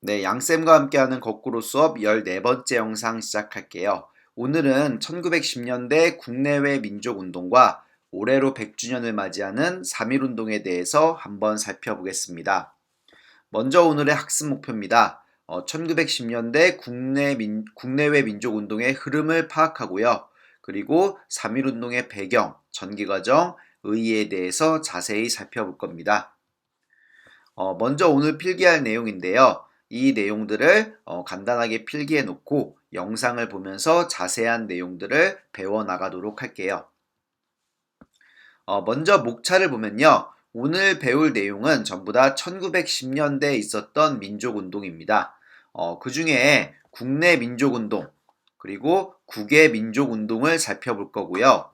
네, 양쌤과 함께하는 거꾸로 수업 14번째 영상 시작할게요. 오늘은 1910년대 국내외 민족운동과 올해로 100주년을 맞이하는 3.1운동에 대해서 한번 살펴보겠습니다. 먼저 오늘의 학습 목표입니다. 1910년대 국내외 민족운동의 흐름을 파악하고요. 그리고 3.1운동의 배경, 전개과정, 의의에 대해서 자세히 살펴볼 겁니다. 먼저 오늘 필기할 내용인데요. 이 내용들을 간단하게 필기해 놓고 영상을 보면서 자세한 내용들을 배워 나가도록 할게요. 먼저 목차를 보면요. 오늘 배울 내용은 전부 다 1910년대에 있었던 민족운동입니다. 그 중에 국내 민족운동, 그리고 국외 민족운동을 살펴볼 거고요.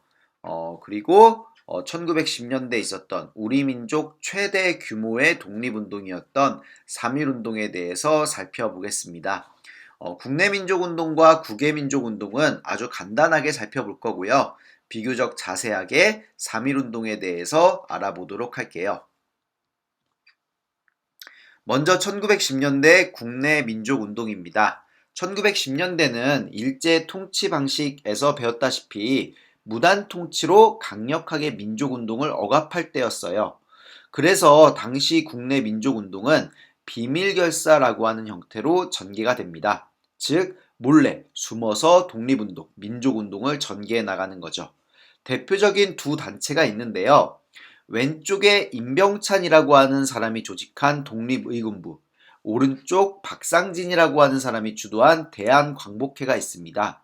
그리고 1910년대에 있었던 우리 민족 최대 규모의 독립운동이었던 3.1운동에 대해서 살펴보겠습니다. 국내 민족운동과 국외 민족운동은 아주 간단하게 살펴볼 거고요. 비교적 자세하게 3.1운동에 대해서 알아보도록 할게요. 먼저 1910년대 국내 민족운동입니다. 1910년대는 일제 통치 방식에서 배웠다시피 무단 통치로 강력하게 민족운동을 억압할 때였어요. 그래서 당시 국내 민족운동은 비밀결사라고 하는 형태로 전개가 됩니다. 즉 몰래 숨어서 독립운동, 민족운동을 전개해 나가는 거죠. 대표적인 두 단체가 있는데요. 왼쪽에 임병찬이라고 하는 사람이 조직한 독립의군부, 오른쪽 박상진이라고 하는 사람이 주도한 대한광복회가 있습니다.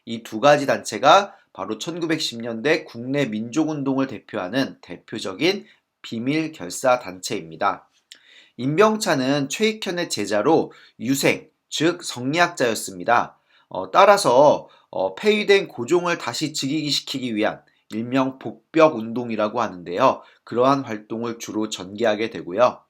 이 두 가지 단체가 바로 1910년대 국내 민족운동을 대표하는 대표적인 비밀결사 단체입니다. 임병찬은 최익현의 제자로 유생, 즉 성리학자였습니다. 따라서 폐위된 고종을 다시 즉위시키기 위한 일명 복벽운동이라고 하는데요. 그러한 활동을 주로 전개하게 되고요.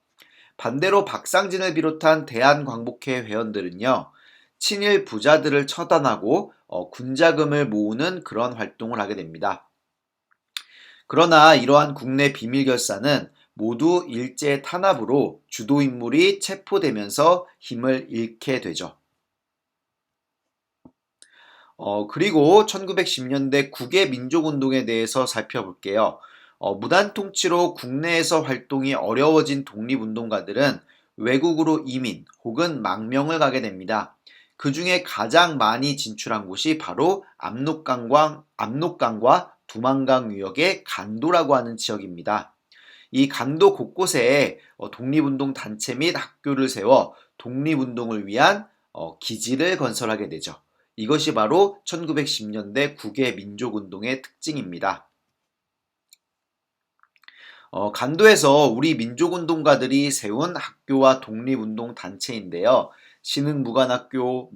반대로 박상진을 비롯한 대한광복회 회원들은요. 친일 부자들을 처단하고 군자금을 모으는 그런 활동을 하게 됩니다. 그러나 이러한 국내 비밀결사는 모두 일제 탄압으로 주도인물이 체포되면서 힘을 잃게 되죠. 그리고 1910년대 국외 민족운동에 대해서 살펴볼게요. 무단 통치로 국내에서 활동이 어려워진 독립운동가들은 외국으로 이민 혹은 망명을 가게 됩니다. 그 중에 가장 많이 진출한 곳이 바로 압록강과 두만강 유역의 간도라고 하는 지역입니다. 이 간도 곳곳에 독립운동 단체 및 학교를 세워 독립운동을 위한 기지를 건설하게 되죠. 이것이 바로 1910년대 국외 민족운동의 특징입니다. 간도에서 우리 민족운동가들이 세운 학교와 독립운동 단체인데요. 신흥무관학교,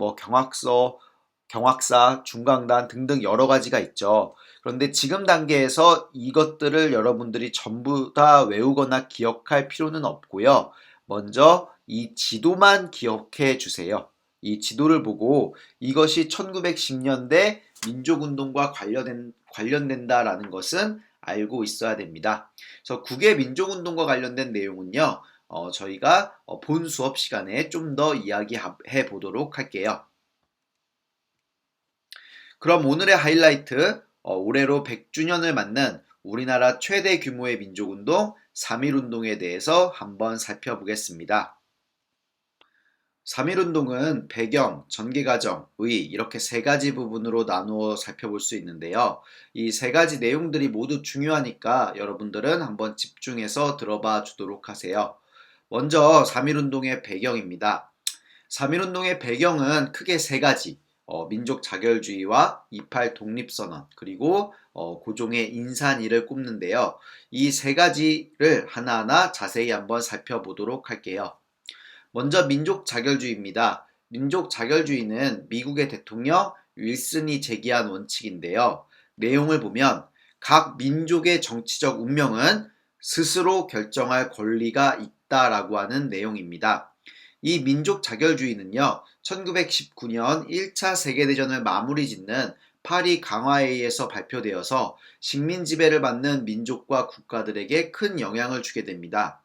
경학사, 중강단 등등 여러 가지가 있죠. 그런데 지금 단계에서 이것들을 여러분들이 전부 다 외우거나 기억할 필요는 없고요. 먼저 이 지도만 기억해 주세요. 이 지도를 보고 이것이 1910년대 민족운동과 관련된다라는 것은 알고 있어야 됩니다. 그래서 국외 민족운동과 관련된 내용은요. 저희가 본 수업 시간에 좀 더 이야기해 보도록 할게요. 그럼 오늘의 하이라이트, 올해로 100주년을 맞는 우리나라 최대 규모의 민족운동 3.1운동에 대해서 한번 살펴보겠습니다. 3.1운동은 배경, 전개과정, 의 이렇게 세 가지 부분으로 나누어 살펴볼 수 있는데요. 이 세 가지 내용들이 모두 중요하니까 여러분들은 한번 집중해서 들어봐 주도록 하세요. 먼저 3.1운동의 배경입니다. 3.1운동의 배경은 크게 세 가지, 민족 자결주의와 28 독립선언, 그리고 고종의 인산이를 꼽는데요. 이 세 가지를 하나하나 자세히 한번 살펴보도록 할게요. 먼저 민족 자결주의입니다. 민족 자결주의는 미국의 대통령 윌슨이 제기한 원칙인데요. 내용을 보면 각 민족의 정치적 운명은 스스로 결정할 권리가 있다라고 하는 내용입니다. 이 민족 자결주의는요, 1919년 1차 세계대전을 마무리 짓는 파리 강화회의에서 발표되어서 식민 지배를 받는 민족과 국가들에게 큰 영향을 주게 됩니다.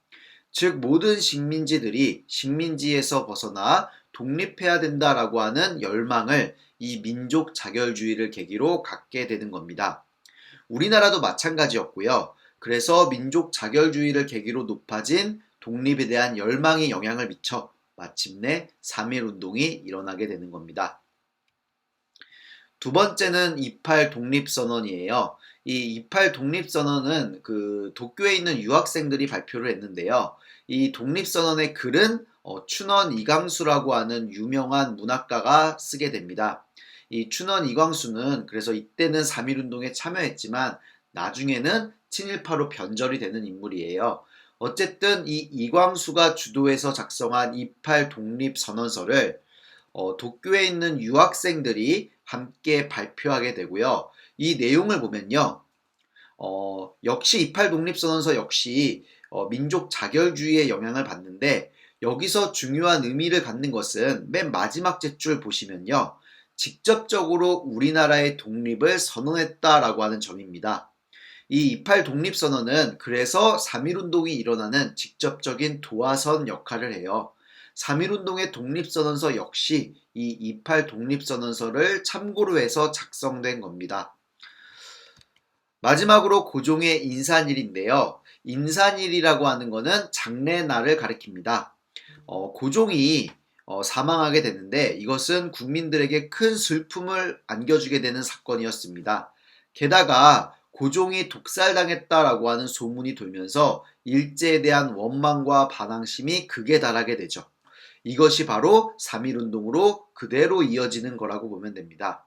즉 모든 식민지들이 식민지에서 벗어나 독립해야 된다라고 하는 열망을 이 민족 자결주의를 계기로 갖게 되는 겁니다. 우리나라도 마찬가지였고요. 그래서 민족 자결주의를 계기로 높아진 독립에 대한 열망이 영향을 미쳐 마침내 3.1 운동이 일어나게 되는 겁니다. 두 번째는 28 독립선언이에요. 이 28 독립선언은 그 도쿄에 있는 유학생들이 발표를 했는데요. 이 독립선언의 글은 춘원 이광수라고 하는 유명한 문학가가 쓰게 됩니다. 이 춘원 이광수는 그래서 이때는 3.1 운동에 참여했지만 나중에는 친일파로 변절이 되는 인물이에요. 어쨌든 이 이광수가 주도해서 작성한 28 독립선언서를 도쿄에 있는 유학생들이 함께 발표하게 되고요. 이 내용을 보면요. 역시 28 독립선언서 역시 민족 자결주의의 영향을 받는데 여기서 중요한 의미를 갖는 것은 맨 마지막 제줄 보시면요. 직접적으로 우리나라의 독립을 선언했다라고 하는 점입니다. 이 28 독립선언은 그래서 3.1 운동이 일어나는 직접적인 도화선 역할을 해요. 3.1 운동의 독립선언서 역시 이 28 독립선언서를 참고로 해서 작성된 겁니다. 마지막으로 고종의 인산일인데요. 인산일이라고 하는 것은 장례날을 가리킵니다. 고종이 사망하게 되는데 이것은 국민들에게 큰 슬픔을 안겨주게 되는 사건이었습니다. 게다가 고종이 독살당했다라고 하는 소문이 돌면서 일제에 대한 원망과 반항심이 극에 달하게 되죠. 이것이 바로 3.1 운동으로 그대로 이어지는 거라고 보면 됩니다.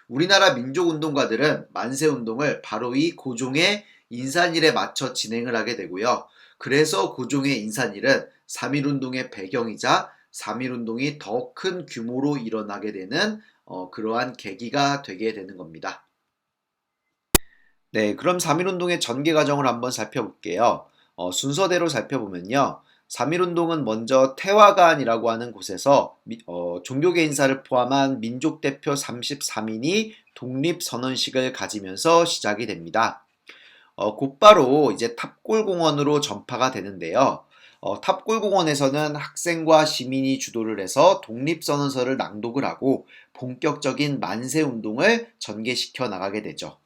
우리나라 민족운동가들은 만세운동을 바로 이 고종의 인산일에 맞춰 진행을 하게 되고요. 그래서 고종의 인산일은 3.1 운동의 배경이자 3.1 운동이 더 큰 규모로 일어나게 되는 그러한 계기가 되게 되는 겁니다. 네, 그럼 3.1 운동의 전개 과정을 한번 살펴볼게요. 순서대로 살펴보면요. 3.1 운동은 먼저 태화관이라고 하는 곳에서 종교계 인사를 포함한 민족대표 33인이 독립선언식을 가지면서 시작이 됩니다. 곧바로 이제 탑골공원으로 전파가 되는데요. 탑골공원에서는 학생과 시민이 주도를 해서 독립선언서를 낭독을 하고 본격적인 만세운동을 전개시켜 나가게 되죠.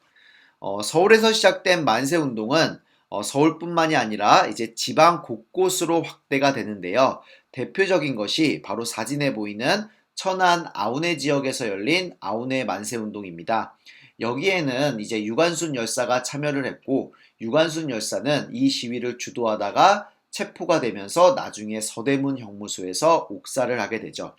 서울에서 시작된 만세운동은 서울뿐만이 아니라 이제 지방 곳곳으로 확대가 되는데요. 대표적인 것이 바로 사진에 보이는 천안 아우네 지역에서 열린 아우네 만세운동입니다. 여기에는 이제 유관순 열사가 참여를 했고 유관순 열사는 이 시위를 주도하다가 체포가 되면서 나중에 서대문 형무소에서 옥살을 하게 되죠.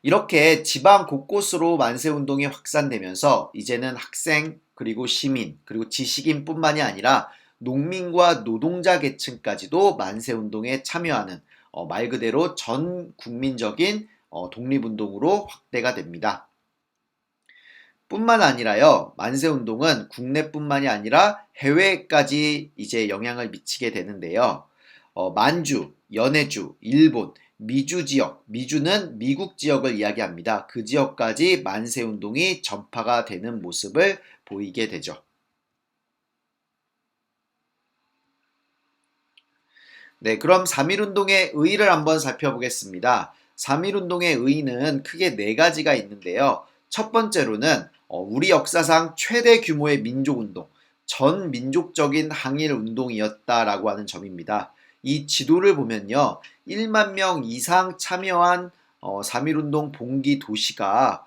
이렇게 지방 곳곳으로 만세운동이 확산되면서 이제는 학생, 그리고 시민, 그리고 지식인뿐만이 아니라 농민과 노동자 계층까지도 만세운동에 참여하는 말 그대로 전 국민적인 독립운동으로 확대가 됩니다. 뿐만 아니라요, 만세운동은 국내뿐만이 아니라 해외까지 이제 영향을 미치게 되는데요. 만주, 연해주, 일본, 미주 지역, 미주는 미국 지역을 이야기합니다. 그 지역까지 만세운동이 전파가 되는 모습을 보이게 되죠. 네, 그럼 3.1 운동의 의의를 한번 살펴보겠습니다. 3.1 운동의 의의는 크게 네 가지가 있는데요. 첫 번째로는 우리 역사상 최대 규모의 민족운동, 전 민족적인 항일 운동이었다라고 하는 점입니다. 이 지도를 보면요. 1만 명 이상 참여한 3.1 운동 봉기 도시가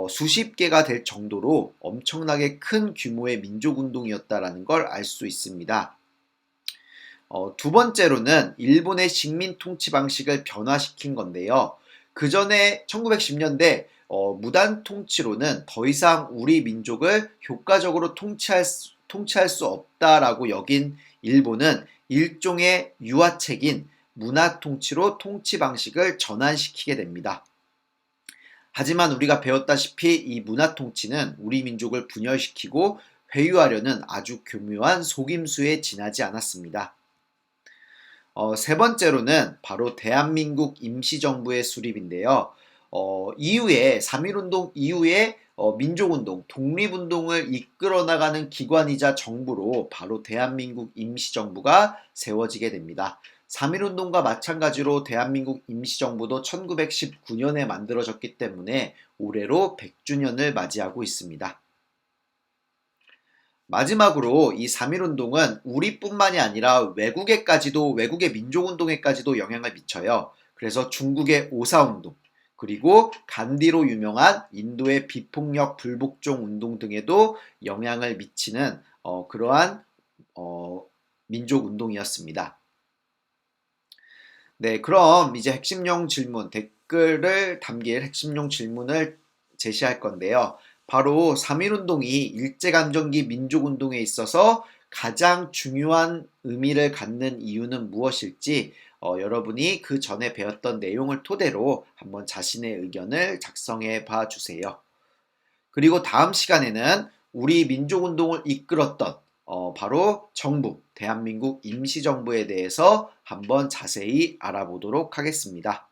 수십 개가 될 정도로 엄청나게 큰 규모의 민족운동이었다라는 걸 알 수 있습니다. 두 번째로는 일본의 식민 통치 방식을 변화시킨 건데요. 그 전에 1910년대 무단 통치로는 더 이상 우리 민족을 효과적으로 통치할 수 없다라고 여긴 일본은 일종의 유화책인 문화 통치로 통치 방식을 전환시키게 됩니다. 하지만 우리가 배웠다시피 이 문화 통치는 우리 민족을 분열시키고 회유하려는 아주 교묘한 속임수에 지나지 않았습니다. 세 번째로는 바로 대한민국 임시정부의 수립인데요. 이후에 3.1 운동 이후에 민족운동, 독립운동을 이끌어 나가는 기관이자 정부로 바로 대한민국 임시정부가 세워지게 됩니다. 3.1운동과 마찬가지로 대한민국 임시정부도 1919년에 만들어졌기 때문에 올해로 100주년을 맞이하고 있습니다. 마지막으로 이 3.1운동은 우리뿐만이 아니라 외국의 민족운동에까지도 영향을 미쳐요. 그래서 중국의 오사운동, 그리고 간디로 유명한 인도의 비폭력 불복종 운동 등에도 영향을 미치는 그러한 민족운동이었습니다. 네, 그럼 이제 핵심용 질문, 댓글을 담길 핵심용 질문을 제시할 건데요. 바로 3.1운동이 일제강점기 민족운동에 있어서 가장 중요한 의미를 갖는 이유는 무엇일지 여러분이 그 전에 배웠던 내용을 토대로 한번 자신의 의견을 작성해 봐 주세요. 그리고 다음 시간에는 우리 민족운동을 이끌었던 바로 정부, 대한민국 임시정부에 대해서 한번 자세히 알아보도록 하겠습니다.